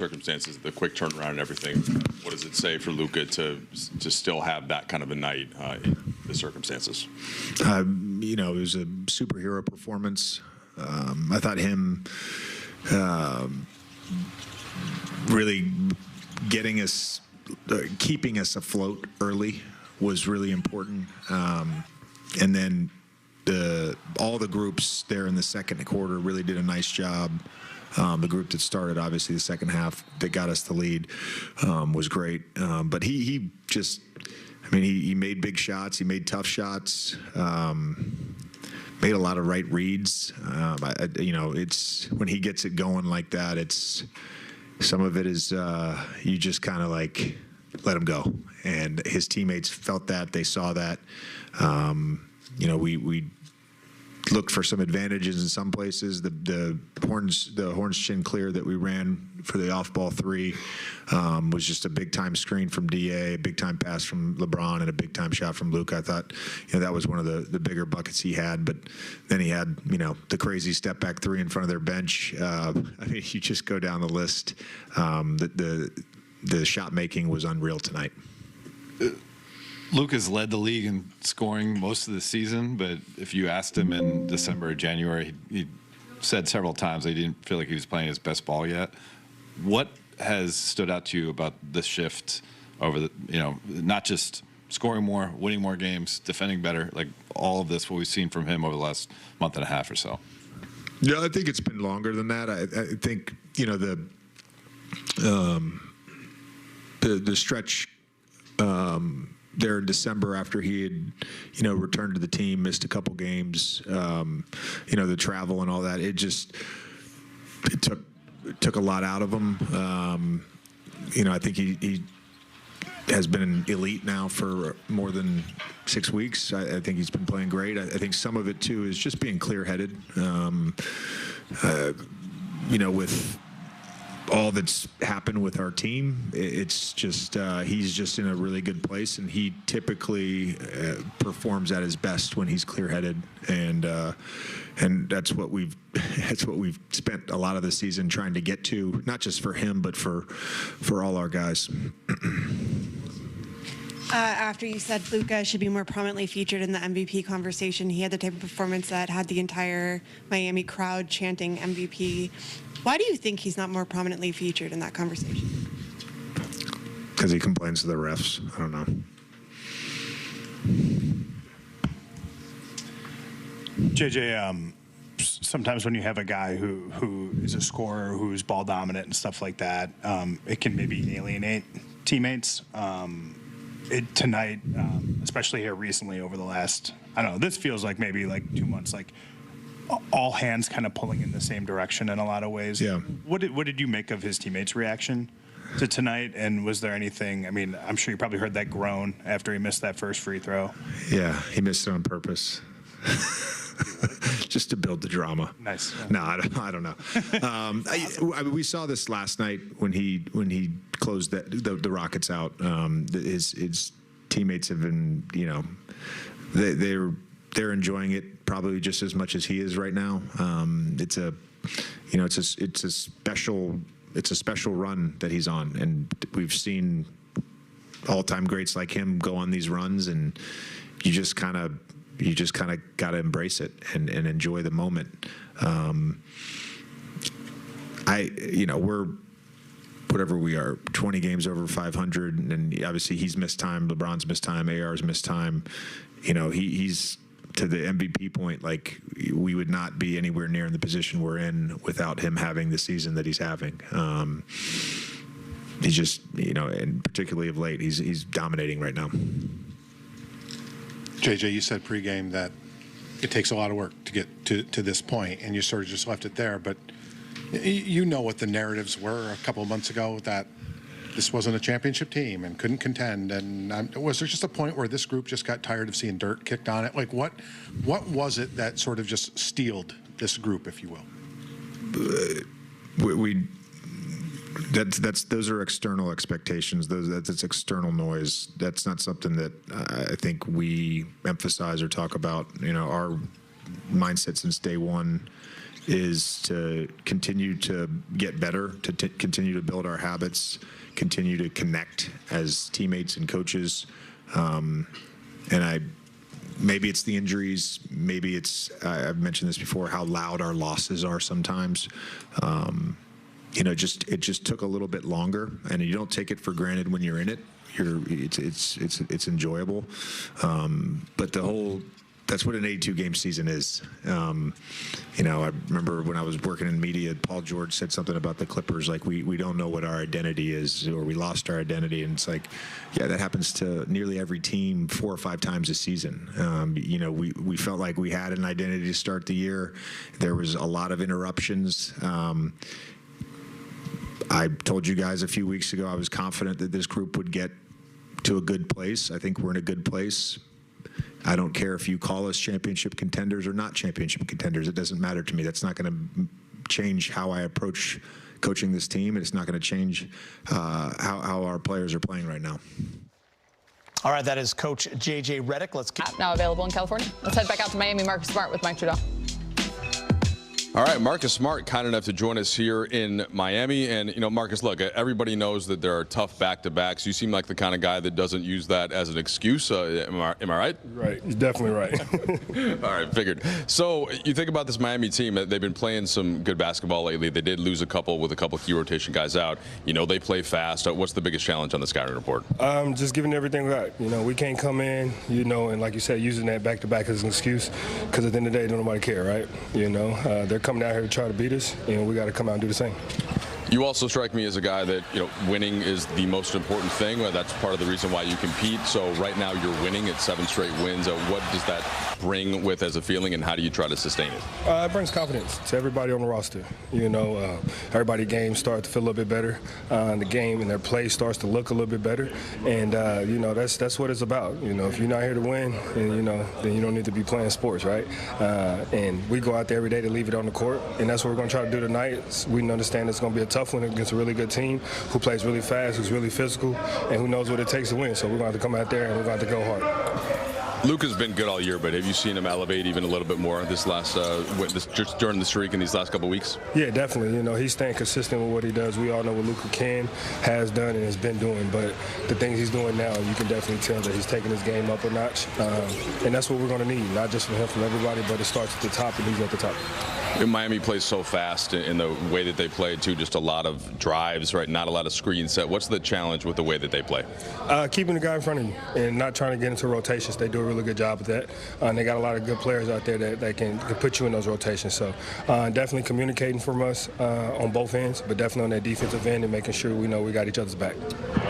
circumstances, the quick turnaround and everything, what does it say for Luka to still have that kind of a night in the circumstances? You know, it was a superhero performance. I thought him really getting us, keeping us afloat early was really important. And then all the groups there in the second quarter really did a nice job. The group that started, obviously, the second half that got us the lead was great. But he just, I mean, he made big shots. He made tough shots. Made a lot of right reads. You know, it's when he gets it going like that, it's some of it is you just kind of like let him go. And his teammates felt that. They saw that. You know, we looked for some advantages in some places. The horns chin clear that we ran for the off-ball three was just a big-time screen from DA, a big-time pass from LeBron, and a big-time shot from Luka. I thought, you know, that was one of the bigger buckets he had. But then he had, you know, the crazy step-back three in front of their bench. I mean, you just go down the list. The shot making was unreal tonight. Luka's led the league in scoring most of the season, but if you asked him in December or January, he said several times that he didn't feel like he was playing his best ball yet. What has stood out to you about this shift over the, you know, not just scoring more, winning more games, defending better, like all of this, what we've seen from him over the last month and a half or so? Yeah, I think it's been longer than that. I think, you know, the stretch there in December after he had, you know, returned to the team, missed a couple games, you know, the travel and all that. It took a lot out of him. You know, I think he has been elite now for more than 6 weeks. I think he's been playing great. I think some of it too is just being clear-headed. You know, with all that's happened with our team, it's just he's just in a really good place, and he typically performs at his best when he's clear-headed, and that's what we've spent a lot of the season trying to get to, not just for him but for all our guys. After you said Luka should be more prominently featured in the MVP conversation, he had the type of performance that had the entire Miami crowd chanting MVP. Why do you think he's not more prominently featured in that conversation? Because he complains to the refs. I don't know. JJ, sometimes when you have a guy who is a scorer, who's ball dominant and stuff like that, it can maybe alienate teammates. Tonight, especially here recently over the last, I don't know, this feels like maybe like 2 months, like all hands kind of pulling in the same direction in a lot of ways. Yeah. What did you make of his teammates' reaction to tonight? And was there anything, I mean, I'm sure you probably heard that groan after he missed that first free throw. Yeah, he missed it on purpose. Just to build the drama. Nice. Yeah. No, I don't know. I mean, we saw this last night when he closed the Rockets out. His teammates have been, you know, they're enjoying it probably just as much as he is right now. It's a special run that he's on, and we've seen all-time greats like him go on these runs, and you just kind of got to embrace it and enjoy the moment. You know, we're whatever we are, 20 games over 500, and obviously he's missed time, LeBron's missed time, AR's missed time. You know, he's to the MVP point, like we would not be anywhere near in the position we're in without him having the season that he's having. He's just, you know, and particularly of late, he's dominating right now. JJ, you said pregame that it takes a lot of work to get to this point, and you sort of just left it there. But you know what the narratives were a couple of months ago, that this wasn't a championship team and couldn't contend. And was there just a point where this group just got tired of seeing dirt kicked on it? Like what was it that sort of just steeled this group, if you will? Those are external expectations. That's external noise. That's not something that I think we emphasize or talk about. You know, our mindset since day one is to continue to get better, to continue to build our habits, continue to connect as teammates and coaches. Maybe it's the injuries, maybe it's, I've mentioned this before, how loud our losses are sometimes. It just took a little bit longer, and you don't take it for granted when you're in it. It's enjoyable, but that's what an 82-game season is. I remember when I was working in media, Paul George said something about the Clippers, like we don't know what our identity is, or we lost our identity, and it's like, yeah, that happens to nearly every team 4 or 5 times a season. We felt like we had an identity to start the year. There was a lot of interruptions. I told you guys a few weeks ago I was confident that this group would get to a good place. I think we're in a good place. I don't care if you call us championship contenders or not championship contenders. It doesn't matter to me. That's not going to change how I approach coaching this team, and it's not going to change how our players are playing right now. All right, that is Coach J.J. Redick. Let's keep now available in California. Let's head back out to Miami. Marcus Smart with Mike Trudeau. All right, Marcus Smart, kind enough to join us here in Miami. And, Marcus, look, everybody knows that there are tough back-to-backs. You seem like the kind of guy that doesn't use that as an excuse. Am I right? Right. He's definitely right. All right, figured. So you think about this Miami team. They've been playing some good basketball lately. They did lose a couple with a couple key rotation guys out. They play fast. What's the biggest challenge on the scouting report? Just giving everything we got. We can't come in, and like you said, using that back-to-back as an excuse, because at the end of the day, don't nobody care, right? They're coming out here to try to beat us, and we got to come out and do the same. You also strike me as a guy that, winning is the most important thing. That's part of the reason why you compete. So right now you're winning at 7 straight wins. What does that bring with as a feeling, and how do you try to sustain it? It brings confidence to everybody on the roster. Everybody's game starts to feel a little bit better. The game and their play starts to look a little bit better. And, that's what it's about. If you're not here to win, and, then you don't need to be playing sports, right? And we go out there every day to leave it on the court, and that's what we're going to try to do tonight. We understand it's going to be a tough one against a really good team who plays really fast, who's really physical, and who knows what it takes to win. So we're going to have to come out there and we're going to have to go hard. Luka's been good all year, but have you seen him elevate even a little bit more this last just during the streak in these last couple of weeks? Yeah, definitely. He's staying consistent with what he does. We all know what Luka has done, and has been doing. But the things he's doing now, you can definitely tell that he's taking his game up a notch. And that's what we're going to need, not just from him, from everybody, but it starts at the top, and he's at the top. Miami plays so fast in the way that they play, too, just a lot of drives, right? Not a lot of screen set. What's the challenge with the way that they play? Keeping the guy in front of you and not trying to get into rotations. They do a really good job with that. And they got a lot of good players out there that can put you in those rotations. So definitely communicating from us on both ends, but definitely on that defensive end and making sure we know we got each other's back.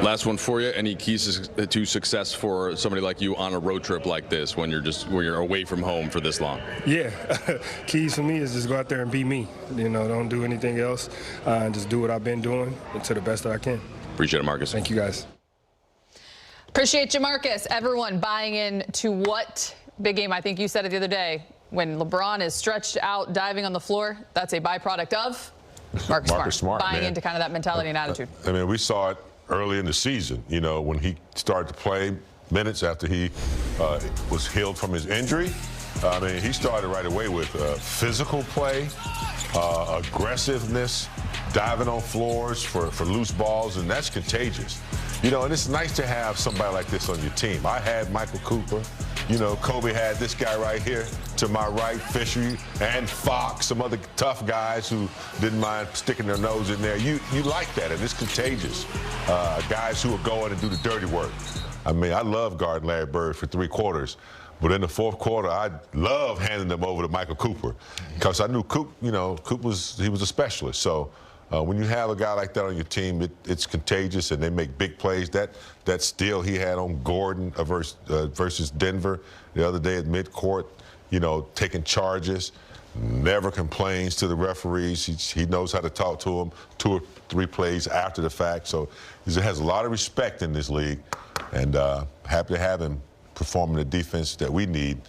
Last one for you. Any keys to success for somebody like you on a road trip like this when you're away from home for this long? Yeah. Keys for me is just go out there and be me. Don't do anything else. Just do what I've been doing to the best that I can. Appreciate it, Marcus. Thank you, guys. Appreciate you, Marcus. Everyone buying in to what big game? I think you said it the other day. When LeBron is stretched out, diving on the floor, that's a byproduct of Marcus Smart. Buying into kind of that mentality and attitude. We saw it early in the season, when he started to play minutes after he was healed from his injury. He started right away with physical play, aggressiveness, diving on floors for loose balls, and that's contagious. And it's nice to have somebody like this on your team. I had Michael Cooper. Kobe had this guy right here to my right, Fisher and Fox, some other tough guys who didn't mind sticking their nose in there. You like that, and it's contagious. Guys who will go in and do the dirty work. I love guarding Larry Bird for 3 quarters. But in the 4th quarter, I love handing them over to Michael Cooper because I knew Coop was a specialist. So when you have a guy like that on your team, it's contagious, and they make big plays. That steal he had on Gordon versus Denver the other day at midcourt, taking charges, never complains to the referees. He knows how to talk to them 2 or 3 plays after the fact. So he has a lot of respect in this league, and happy to have him performing the defense that we need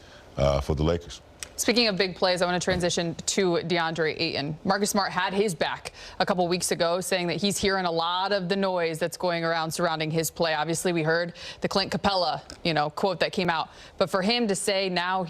for the Lakers. Speaking of big plays, I want to transition to DeAndre Ayton. Marcus Smart had his back a couple weeks ago, saying that he's hearing a lot of the noise that's going around surrounding his play. Obviously, we heard the Clint Capella, quote that came out. But for him to say now he's